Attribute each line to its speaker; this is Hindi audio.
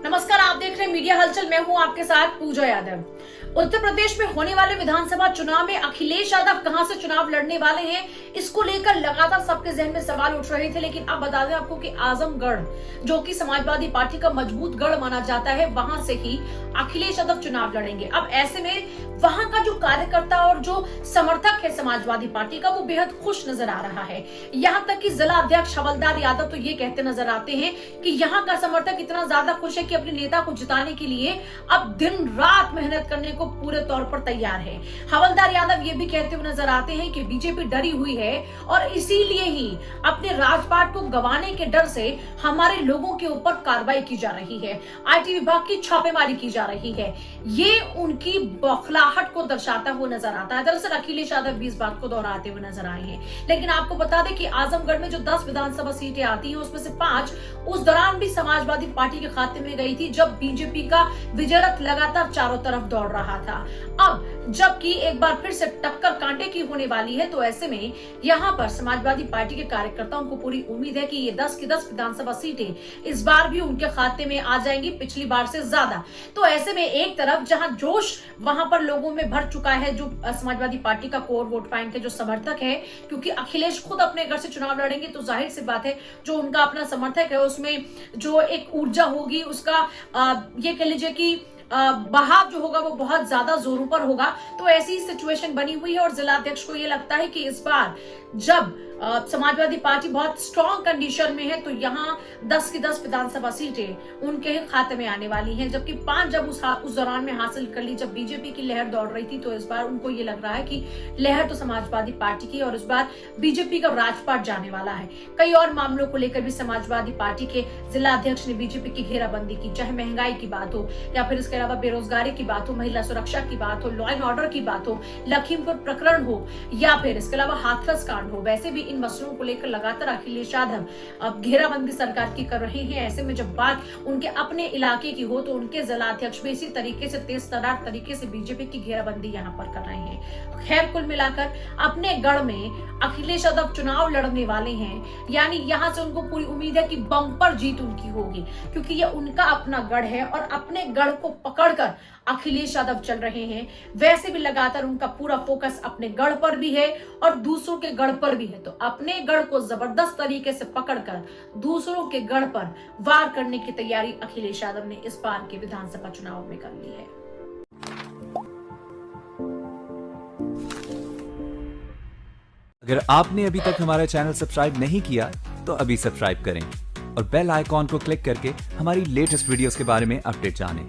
Speaker 1: नमस्कार, आप देख रहे हैं मीडिया हलचल। मैं हूं आपके साथ पूजा यादव। उत्तर प्रदेश में होने वाले विधानसभा चुनाव में अखिलेश यादव कहां से चुनाव लड़ने वाले हैं, इसको लेकर लगातार सबके जहन में सवाल उठ रहे थे। लेकिन अब बता दें आपको कि आजमगढ़, जो कि समाजवादी पार्टी का मजबूत गढ़ माना जाता है, वहां से ही अखिलेश यादव चुनाव लड़ेंगे। अब ऐसे में वहां का जो कार्यकर्ता और जो समर्थक है समाजवादी पार्टी का, वो बेहद खुश नजर आ रहा है। यहाँ तक कि जिला अध्यक्ष हवलदार यादव तो ये कहते नजर आते हैं कि यहाँ का समर्थक इतना ज्यादा खुश है कि अपने नेता को जिताने के लिए अब दिन रात मेहनत करने को पूरे तौर पर तैयार है। हवलदार यादव ये भी कहते हुए नजर आते हैं कि बीजेपी डरी हुई है और इसीलिए ही अपने राजपाट को गंवाने के डर से हमारे लोगों के ऊपर कार्रवाई की जा रही है, आईटी विभाग की छापेमारी की जा रही है। ये उनकी बौखलाहट को दर्शाता हुआ नजर आता है। दरअसल अखिलेश यादव भी इस बात को दोहराते हुए नजर आए हैं। लेकिन आपको बता दें कि आजमगढ़ में जो 10 विधानसभा सीटें आती हैं, उसमें से 5 उस दौरान भी समाजवादी पार्टी के खाते में गई थी जब बीजेपी का विजय रथ लगातार चारों तरफ दौड़ रहा था। अब जबकि एक बार फिर से टक्कर कांटे की होने वाली है, तो ऐसे में यहाँ पर समाजवादी पार्टी के कार्यकर्ताओं को पूरी उम्मीद है कि ये 10 की 10 विधानसभा सीटें इस बार भी उनके खाते में आ जाएंगी, पिछली बार से ज्यादा। तो ऐसे में एक तरफ जहां जोश वहां पर लोगों में भर चुका है, जो समाजवादी पार्टी का कोर वोट बैंक के जो समर्थक है, क्योंकि अखिलेश खुद अपने घर से चुनाव लड़ेंगे, तो जाहिर सी बात है जो उनका अपना समर्थक है उसमें जो एक ऊर्जा होगी, उसका ये कह लीजिए कि बहाव जो होगा वो बहुत ज्यादा जोरों पर होगा। तो ऐसी सिचुएशन बनी हुई है और जिला अध्यक्ष को ये लगता है कि इस बार जब समाजवादी पार्टी बहुत स्ट्रॉन्ग कंडीशन में है, तो यहाँ 10 की 10 विधानसभा सीटें उनके खाते में आने वाली हैं। जबकि 5 जब उस दौरान में हासिल कर ली, जब बीजेपी की लहर दौड़ रही थी, तो इस बार उनको ये लग रहा है कि लहर तो समाजवादी पार्टी की और इस बार बीजेपी का राजपाट जाने वाला है। कई और मामलों को लेकर भी समाजवादी पार्टी के जिला अध्यक्ष ने बीजेपी की घेराबंदी की, चाहे महंगाई की बात हो या फिर इसके अलावा बेरोजगारी की बात हो, महिला सुरक्षा की बात हो, लॉ एंड ऑर्डर की बात हो, लखीमपुर प्रकरण हो या फिर इसके अलावा हाथरस कांड हो। वैसे भी इन मसलों को लेकर लगातार अखिलेश यादव अब घेराबंदी सरकार की कर रहे हैं। ऐसे में जब बात उनके अपने इलाके की हो, तो उनके जिला अध्यक्ष भी इसी तरीके से तेज तर्रार तरीके से बीजेपी की घेराबंदी यहाँ पर कर रहे हैं। खैर, कुल मिलाकर अपने गढ़ में अखिलेश यादव चुनाव लड़ने वाले हैं, यानी यहाँ से उनको पूरी उम्मीद है कि बम्पर जीत उनकी होगी, क्योंकि ये उनका अपना गढ़ है और अपने गढ़ को पकड़कर अखिलेश यादव चल रहे हैं। वैसे भी लगातार उनका पूरा फोकस अपने गढ़ पर भी है और दूसरों के गढ़ पर भी है। तो अपने गढ़ को जबरदस्त तरीके से पकड़कर दूसरों के गढ़ पर वार करने की तैयारी अखिलेश यादव ने इस बार के विधानसभा चुनाव में कर ली है।
Speaker 2: अगर आपने अभी तक हमारा चैनल सब्सक्राइब नहीं किया, तो अभी सब्सक्राइब करें और बेल आइकॉन को क्लिक करके हमारी लेटेस्ट वीडियोस के बारे में अपडेट जानें।